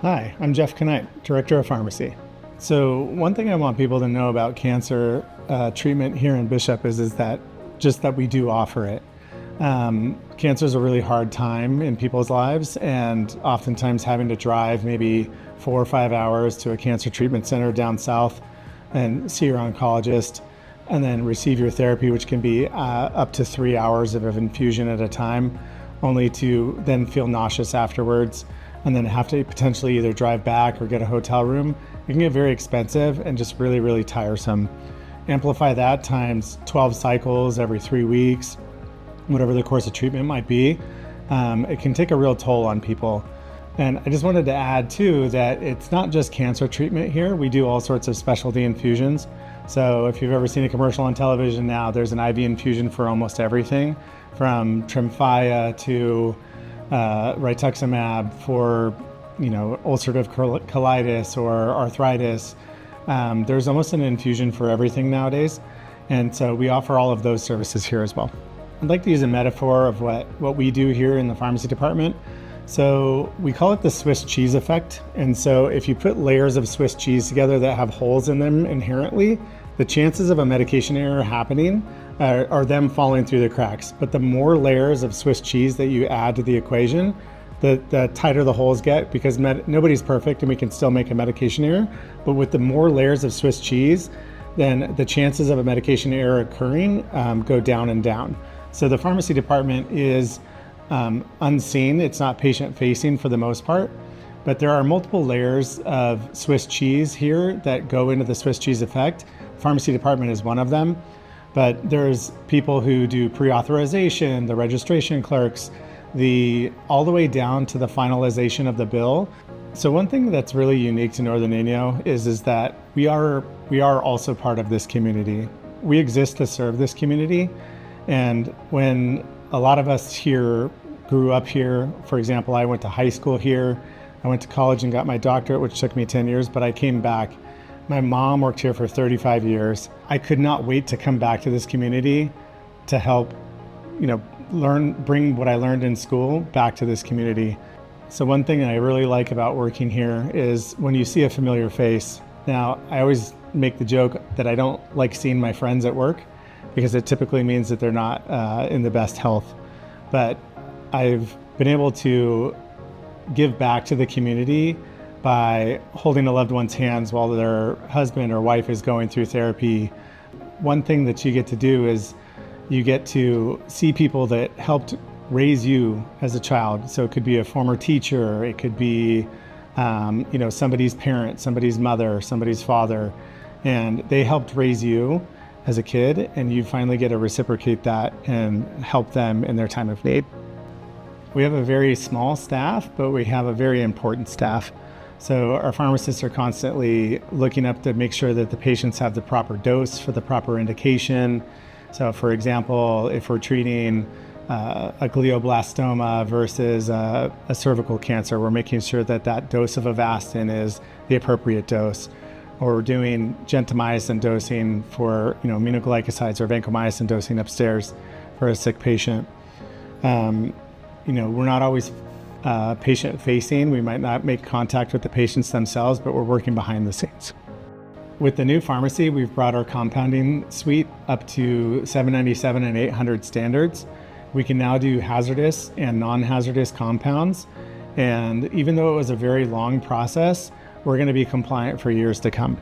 Hi, I'm Jeff Kneip, Director of Pharmacy. So one thing I want people to know about cancer treatment here in Bishop is that we do offer it. Cancer is a really hard time in people's lives, and oftentimes having to drive maybe 4 or 5 hours to a cancer treatment center down south and see your oncologist and then receive your therapy, which can be up to 3 hours of infusion at a time, only to then feel nauseous afterwards and then have to potentially either drive back or get a hotel room. It can get very expensive and just really, really tiresome. Amplify that times 12 cycles every 3 weeks, whatever the course of treatment might be. It can take a real toll on people. And I just wanted to add too that it's not just cancer treatment here. We do all sorts of specialty infusions. So if you've ever seen a commercial on television now, there's an IV infusion for almost everything, from Tremfya to rituximab for ulcerative colitis or arthritis. There's almost an infusion for everything nowadays. And so we offer all of those services here as well. I'd like to use a metaphor of what we do here in the pharmacy department. So we call it the Swiss cheese effect. And so if you put layers of Swiss cheese together that have holes in them inherently, the chances of a medication error happening are them falling through the cracks. But the more layers of Swiss cheese that you add to the equation, the tighter the holes get, because nobody's perfect and we can still make a medication error. But with the more layers of Swiss cheese, then the chances of a medication error occurring go down and down. So the pharmacy department is unseen. It's not patient facing for the most part, but there are multiple layers of Swiss cheese here that go into the Swiss cheese effect. Pharmacy department is one of them, but there's people who do pre-authorization, the registration clerks, all the way down to the finalization of the bill. So one thing that's really unique to Northern Inyo is that we are also part of this community. We exist to serve this community. And when a lot of us here grew up here, for example, I went to high school here, I went to college and got my doctorate, which took me 10 years, but I came back. My mom worked here for 35 years. I could not wait to come back to this community to help, bring what I learned in school back to this community. So one thing I really like about working here is when you see a familiar face. Now, I always make the joke that I don't like seeing my friends at work because it typically means that they're not in the best health. But I've been able to give back to the community by holding a loved one's hands while their husband or wife is going through therapy. One thing that you get to do is you get to see people that helped raise you as a child. So it could be a former teacher, it could be somebody's parent, somebody's mother, somebody's father, and they helped raise you as a kid, and you finally get to reciprocate that and help them in their time of need. We have a very small staff, but we have a very important staff. So our pharmacists are constantly looking up to make sure that the patients have the proper dose for the proper indication. So for example, if we're treating a glioblastoma versus a cervical cancer, we're making sure that that dose of Avastin is the appropriate dose. Or we're doing gentamicin dosing for aminoglycosides or vancomycin dosing upstairs for a sick patient. We're not always patient facing. We might not make contact with the patients themselves, but we're working behind the scenes. With the new pharmacy, we've brought our compounding suite up to 797 and 800 standards. We can now do hazardous and non-hazardous compounds. And even though it was a very long process, we're going to be compliant for years to come.